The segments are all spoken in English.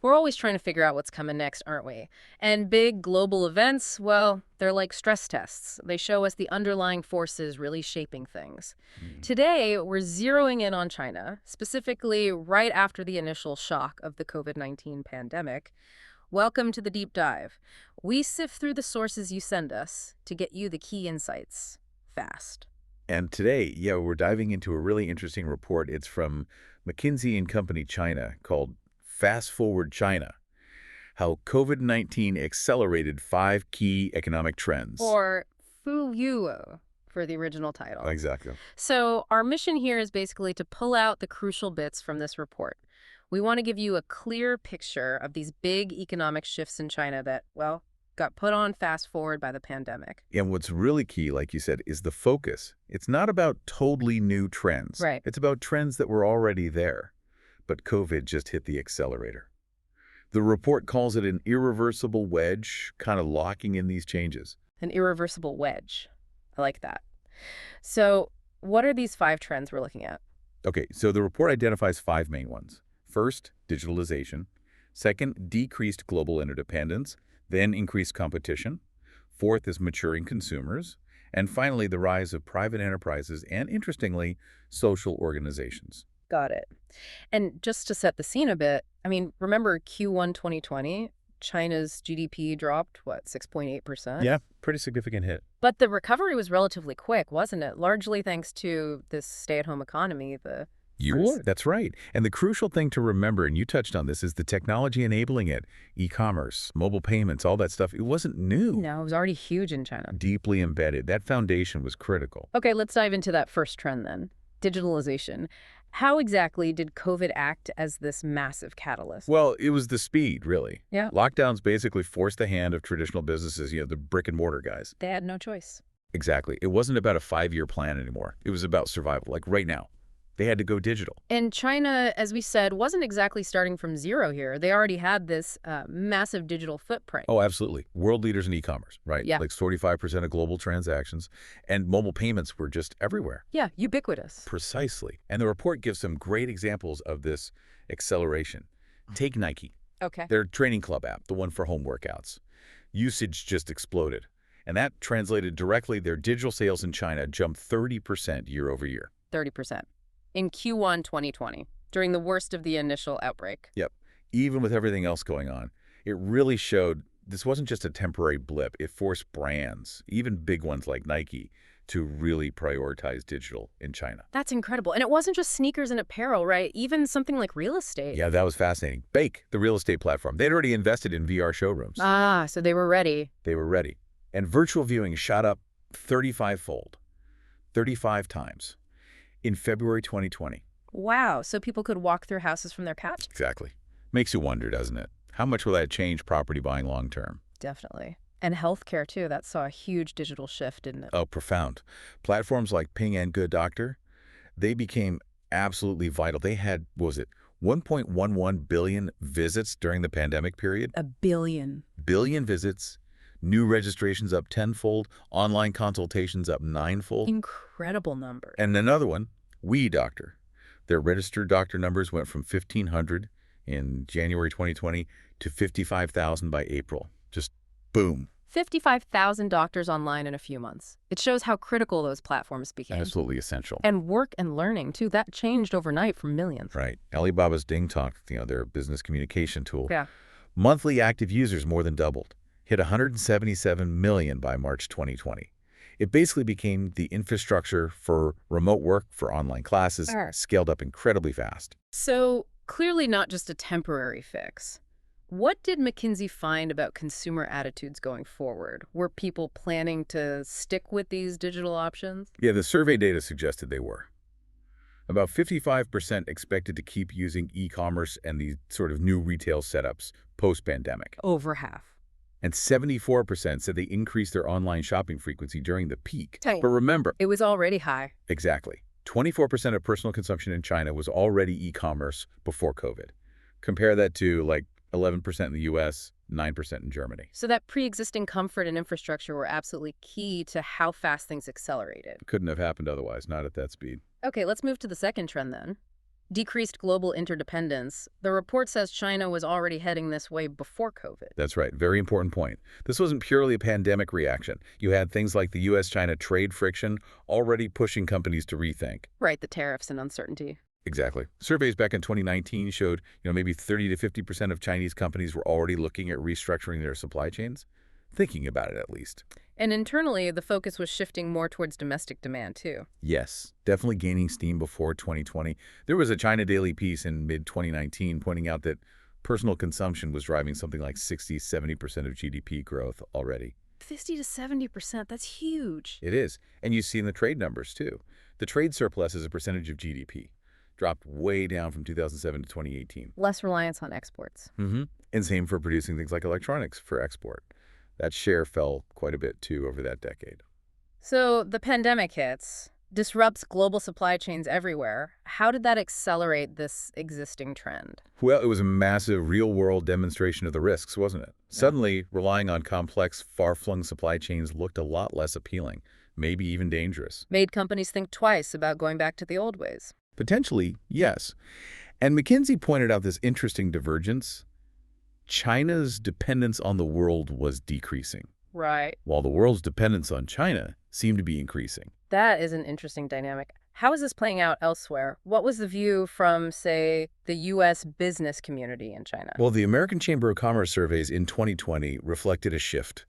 We're always trying to figure out what's coming next, aren't we? And big global events, well, they're like stress tests. They show us the underlying forces really shaping things. Mm. Today, we're zeroing in on China, specifically right after the initial shock of the COVID-19 pandemic. Welcome to the deep dive. We sift through the sources you send us to get you the key insights fast. And today, yeah, we're diving into a really interesting report. It's from McKinsey and Company China called Fast Forward China, how COVID-19 accelerated 5 key economic trends. Or Fu Yu for the original title. Exactly. So our mission here is basically to pull out the crucial bits from this report. We want to give you a clear picture of these big economic shifts in China that, well, got put on fast forward by the pandemic. And what's really key, like you said, is the focus. It's not about totally new trends. Right. It's about trends that were already there, but COVID just hit the accelerator. The report calls it an irreversible wedge, kind of locking in these changes. An irreversible wedge. I like that. So what are these 5 trends we're looking at? Okay, so the report identifies 5 main ones. First, digitalization. Second, decreased global interdependence, then increased competition. Fourth is maturing consumers. And finally, the rise of private enterprises and, interestingly, social organizations. Got it. And just to set the scene a bit, I mean, remember Q1 2020? China's GDP dropped, what, 6.8%? Yeah, pretty significant hit. But the recovery was relatively quick, wasn't it? Largely thanks to this stay-at-home economy, That's right. And the crucial thing to remember, and you touched on this, is the technology enabling it. E-commerce, mobile payments, all that stuff. It wasn't new. No, it was already huge in China. Deeply embedded. That foundation was critical. Okay, let's dive into that first trend then. Digitalization. How exactly did COVID act as this massive catalyst? Well, it was the speed, really. Yeah. Lockdowns basically forced the hand of traditional businesses, the brick and mortar guys. They had no choice. Exactly. It wasn't about a 5-year plan anymore. It was about survival, like right now. They had to go digital. And China, as we said, wasn't exactly starting from zero here. They already had this massive digital footprint. Oh, absolutely. World leaders in e-commerce, right? Yeah. Like 45% of global transactions. And mobile payments were just everywhere. Yeah, ubiquitous. Precisely. And the report gives some great examples of this acceleration. Take Nike, Okay. their training club app, the one for home workouts. Usage just exploded. And that translated directly their digital sales in China jumped 30% year over year. 30%. In Q1 2020, during the worst of the initial outbreak. Yep. Even with everything else going on, it really showed this wasn't just a temporary blip. It forced brands, even big ones like Nike, to really prioritize digital in China. That's incredible. And it wasn't just sneakers and apparel, right? Even something like real estate. Yeah, that was fascinating. Bake, the real estate platform, they'd already invested in VR showrooms. Ah, so they were ready. They were ready. And virtual viewing shot up 35-fold, 35 times, in February 2020. Wow, so people could walk through houses from their couch? Exactly. Makes you wonder, doesn't it? How much will that change property buying long term? Definitely. And healthcare, too. That saw a huge digital shift, didn't it? Oh, profound. Platforms like Ping and Good Doctor, they became absolutely vital. They had, what was it, 1.11 billion visits during the pandemic period? A billion. Billion visits, new registrations up tenfold, online consultations up ninefold. Incredible numbers. And another one, We Doctor. Their registered doctor numbers went from 1,500 in January 2020 to 55,000 by April. Just boom. 55,000 doctors online in a few months. It shows how critical those platforms became. Absolutely essential. And work and learning, too. That changed overnight for millions. Right. Alibaba's DingTalk, their business communication tool. Yeah. Monthly active users more than doubled, hit 177 million by March 2020. It basically became the infrastructure for remote work, for online classes, Sure. scaled up incredibly fast. So clearly not just a temporary fix. What did McKinsey find about consumer attitudes going forward? Were people planning to stick with these digital options? Yeah, the survey data suggested they were. About 55% expected to keep using e-commerce and these sort of new retail setups post-pandemic. Over half. And 74% said they increased their online shopping frequency during the peak. Tight. But remember, It was already high. exactly, 24% of personal consumption in China was already e-commerce before COVID. Compare that to like 11% in the US, 9% in Germany. So that pre-existing comfort and infrastructure were absolutely key to how fast things accelerated. Couldn't have happened otherwise, not at that speed. Okay, let's move to the second trend then. Decreased global interdependence. The report says China was already heading this way before COVID. That's right. Very important point. This wasn't purely a pandemic reaction. You had things like the U.S.-China trade friction already pushing companies to rethink. Right, the tariffs and uncertainty. Exactly. Surveys back in 2019 showed, maybe 30 to 50% of Chinese companies were already looking at restructuring their supply chains, thinking about it at least. And internally, the focus was shifting more towards domestic demand, too. Yes, definitely gaining steam before 2020. There was a China Daily piece in mid-2019 pointing out that personal consumption was driving something like 60–70% of GDP growth already. 50 to 70%, that's huge. It is. And you see in the trade numbers, too. The trade surplus as a percentage of GDP dropped way down from 2007 to 2018. Less reliance on exports. And same for producing things like electronics for export. That share fell quite a bit, too, over that decade. So the pandemic hits, disrupts global supply chains everywhere. How did that accelerate this existing trend? Well, it was a massive real-world demonstration of the risks, wasn't it? Yeah. Suddenly, relying on complex, far-flung supply chains looked a lot less appealing, maybe even dangerous. Made companies think twice about going back to the old ways. Potentially, yes. And McKinsey pointed out this interesting divergence. China's dependence on the world was decreasing, Right. while the world's dependence on China seemed to be increasing. That is an interesting dynamic. How is this playing out elsewhere? What was the view from, say, the U.S. business community in China? Well, the American Chamber of Commerce surveys in 2020 reflected a shift.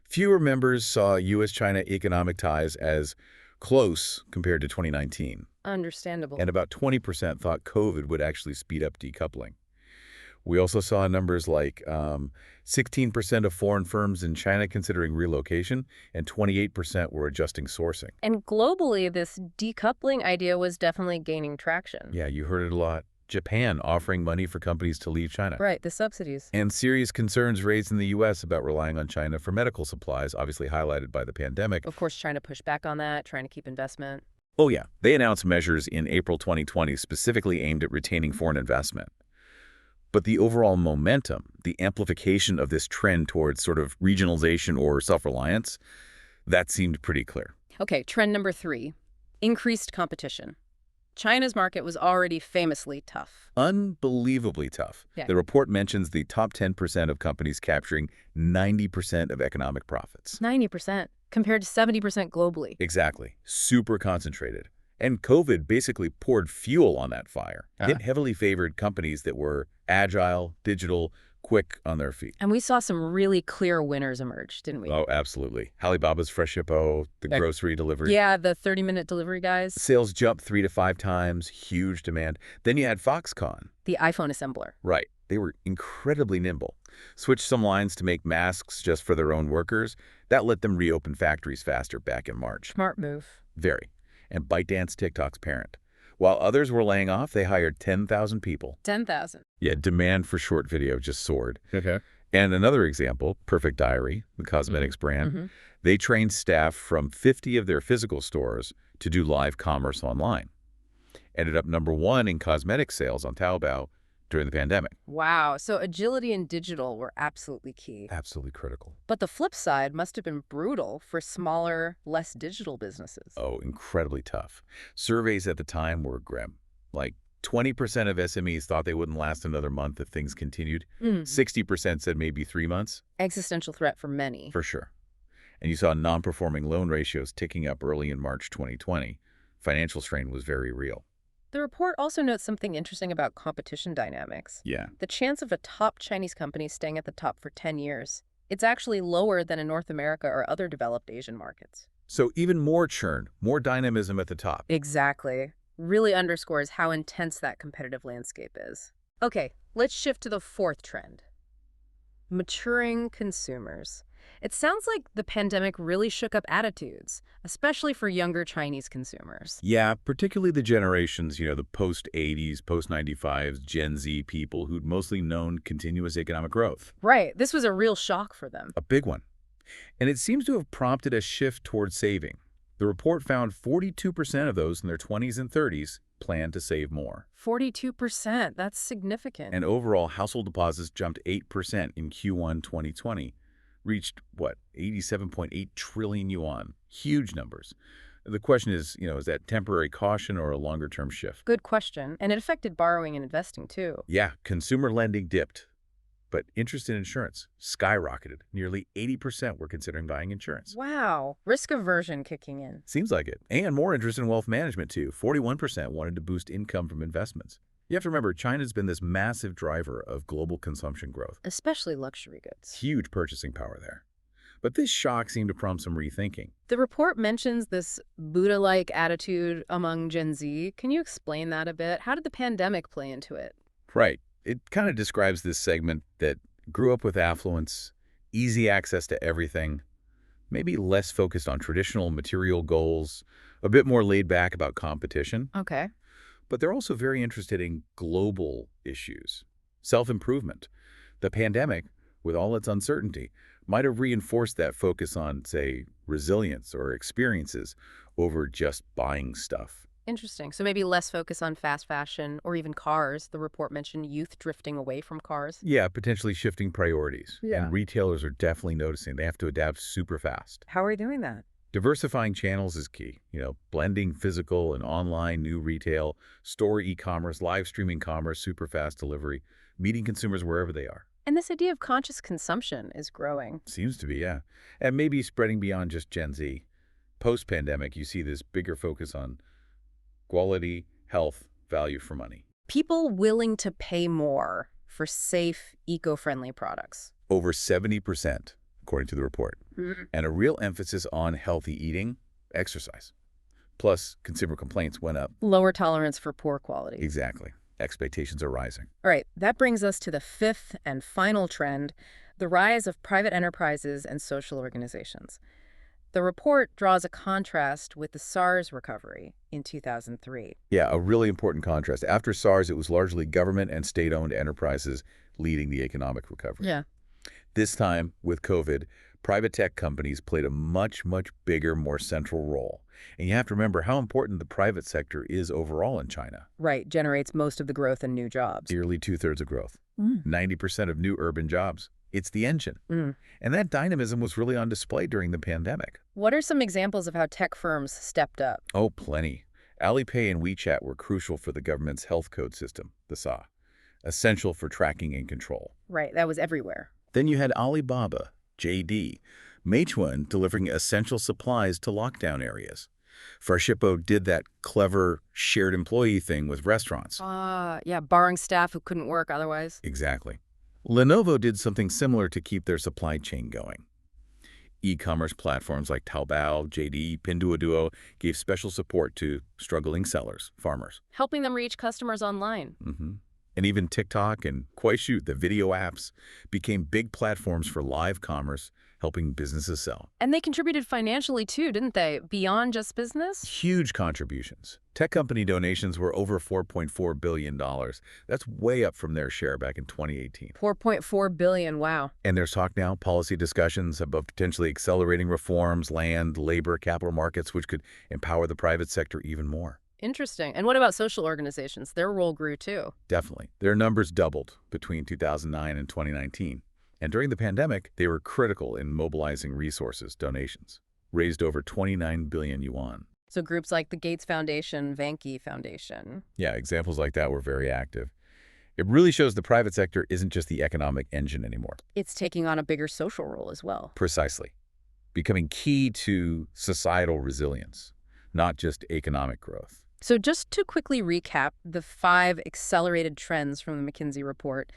Fewer members saw U.S.-China economic ties as close compared to 2019. Understandable. And about 20% thought COVID would actually speed up decoupling. We also saw numbers like 16% of foreign firms in China considering relocation, and 28% were adjusting sourcing. And globally, this decoupling idea was definitely gaining traction. Yeah, you heard it a lot. Japan offering money for companies to leave China. Right, the subsidies. And serious concerns raised in the U.S. about relying on China for medical supplies, obviously highlighted by the pandemic. Of course, China pushed back on that, trying to keep investment. Oh, yeah. They announced measures in April 2020 specifically aimed at retaining foreign investment. But the overall momentum, the amplification of this trend towards sort of regionalization or self-reliance, that seemed pretty clear. Okay, trend number 3, increased competition. China's market was already famously tough. Unbelievably tough. Yeah. The report mentions the top 10% of companies capturing 90% of economic profits. 90%, compared to 70% globally. Exactly. Super concentrated. And COVID basically poured fuel on that fire. It heavily favored companies that were agile, digital, quick on their feet. And we saw some really clear winners emerge, didn't we? Oh, absolutely. Alibaba's Freshippo, the grocery delivery. Yeah, the 30-minute delivery guys. Sales jumped 3 to 5 times, huge demand. Then you had Foxconn. The iPhone assembler. Right. They were incredibly nimble. Switched some lines to make masks just for their own workers. That let them reopen factories faster back in March. Smart move. Very. And ByteDance, TikTok's parent. While others were laying off, they hired 10,000 people. 10,000. Yeah, demand for short video just soared. Okay. And another example, Perfect Diary, the cosmetics brand, they trained staff from 50 of their physical stores to do live commerce online. Ended up #1 in cosmetic sales on Taobao during the pandemic. Wow, so agility and digital were absolutely key. Absolutely critical. But the flip side must have been brutal for smaller, less digital businesses. Oh, incredibly tough. Surveys at the time were grim. Like 20% of SMEs thought they wouldn't last another month if things continued. 60% said maybe 3 months. Existential threat for many. For sure. And you saw non-performing loan ratios ticking up early in March 2020. Financial strain was very real. The report also notes something interesting about competition dynamics. Yeah. The chance of a top Chinese company staying at the top for 10 years, it's actually lower than in North America or other developed Asian markets. So even more churn, more dynamism at the top. Exactly. Really underscores how intense that competitive landscape is. Okay, let's shift to the 4th trend. Maturing consumers. It sounds like the pandemic really shook up attitudes, especially for younger Chinese consumers. Yeah, particularly the generations, the post-80s, post-95s, Gen Z people who'd mostly known continuous economic growth. Right. This was a real shock for them. A big one. And it seems to have prompted a shift towards saving. The report found 42% of those in their 20s and 30s plan to save more. 42%. That's significant. And overall, household deposits jumped 8% in Q1 2020. Reached, 87.8 trillion yuan. Huge numbers. The question is that temporary caution or a longer-term shift? Good question. And it affected borrowing and investing, too. Yeah, consumer lending dipped, but interest in insurance skyrocketed. Nearly 80% were considering buying insurance. Wow. Risk aversion kicking in. Seems like it. And more interest in wealth management, too. 41% wanted to boost income from investments. You have to remember, China's been this massive driver of global consumption growth. Especially luxury goods. Huge purchasing power there. But this shock seemed to prompt some rethinking. The report mentions this Buddha-like attitude among Gen Z. Can you explain that a bit? How did the pandemic play into it? Right. It kind of describes this segment that grew up with affluence, easy access to everything, maybe less focused on traditional material goals, a bit more laid back about competition. Okay. But they're also very interested in global issues, self-improvement. The pandemic, with all its uncertainty, might have reinforced that focus on, say, resilience or experiences over just buying stuff. Interesting. So maybe less focus on fast fashion or even cars. The report mentioned youth drifting away from cars. Yeah, potentially shifting priorities. Yeah. And retailers are definitely noticing they have to adapt super fast. How are we doing that? Diversifying channels is key. Blending physical and online, new retail, store e-commerce, live streaming commerce, super fast delivery, meeting consumers wherever they are. And this idea of conscious consumption is growing. Seems to be, yeah. And maybe spreading beyond just Gen Z. Post-pandemic, you see this bigger focus on quality, health, value for money. People willing to pay more for safe, eco-friendly products. Over 70%, according to the report. And a real emphasis on healthy eating, exercise. Plus, consumer complaints went up. Lower tolerance for poor quality. Exactly. Expectations are rising. All right, that brings us to the fifth and final trend, the rise of private enterprises and social organizations. The report draws a contrast with the SARS recovery in 2003. Yeah, a really important contrast. After SARS, it was largely government and state-owned enterprises leading the economic recovery. Yeah. This time, with COVID, private tech companies played a much, much bigger, more central role. And you have to remember how important the private sector is overall in China. Right, generates most of the growth and new jobs. Nearly two-thirds of growth. 90% of new urban jobs. It's the engine. And that dynamism was really on display during the pandemic. What are some examples of how tech firms stepped up? Oh, plenty. Alipay and WeChat were crucial for the government's health code system, the SA, essential for tracking and control. Right, that was everywhere. Then you had Alibaba, JD, Meituan delivering essential supplies to lockdown areas. Freshippo did that clever shared employee thing with restaurants. Yeah, borrowing staff who couldn't work otherwise. Exactly. Lenovo did something similar to keep their supply chain going. E-commerce platforms like Taobao, JD, Pinduoduo gave special support to struggling sellers, farmers. Helping them reach customers online. And even TikTok and Kuaishou, the video apps, became big platforms for live commerce, helping businesses sell. And they contributed financially too, didn't they? Beyond just business? Huge contributions. Tech company donations were over $4.4 billion. That's way up from their share back in 2018. 4.4 billion, wow. And there's talk now, policy discussions about potentially accelerating reforms, land, labor, capital markets, which could empower the private sector even more. Interesting. And what about social organizations? Their role grew too. Definitely. Their numbers doubled between 2009 and 2019. And during the pandemic, they were critical in mobilizing resources, donations. Raised over 29 billion yuan. So groups like the Gates Foundation, Vanke Foundation. Yeah, examples like that were very active. It really shows the private sector isn't just the economic engine anymore. It's taking on a bigger social role as well. Precisely. Becoming key to societal resilience, not just economic growth. So just to quickly recap the 5 accelerated trends from the McKinsey report: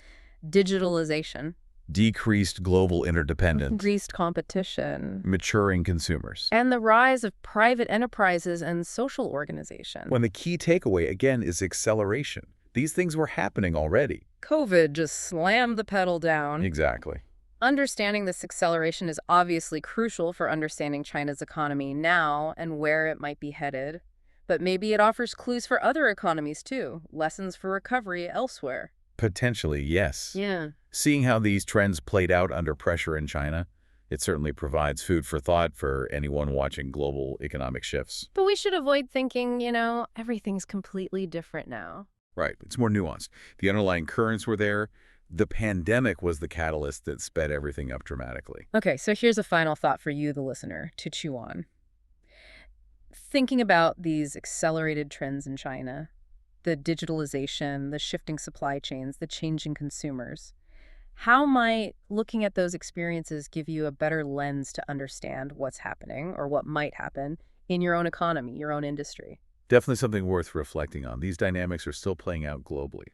digitalization, Decreased global interdependence, increased competition, maturing consumers. and the rise of private enterprises and social organizations. When the key takeaway, again, is acceleration. These things were happening already. COVID just slammed the pedal down. Exactly. Understanding this acceleration is obviously crucial for understanding China's economy now and where it might be headed. But maybe it offers clues for other economies too, lessons for recovery elsewhere. Potentially, yes. Yeah. Seeing how these trends played out under pressure in China, it certainly provides food for thought for anyone watching global economic shifts. But we should avoid thinking, everything's completely different now. Right. It's more nuanced. The underlying currents were there. The pandemic was the catalyst that sped everything up dramatically. Okay, so here's a final thought for you, the listener, to chew on. Thinking about these accelerated trends in China, the digitalization, the shifting supply chains, the changing consumers, how might looking at those experiences give you a better lens to understand what's happening or what might happen in your own economy, your own industry? Definitely something worth reflecting on. These dynamics are still playing out globally.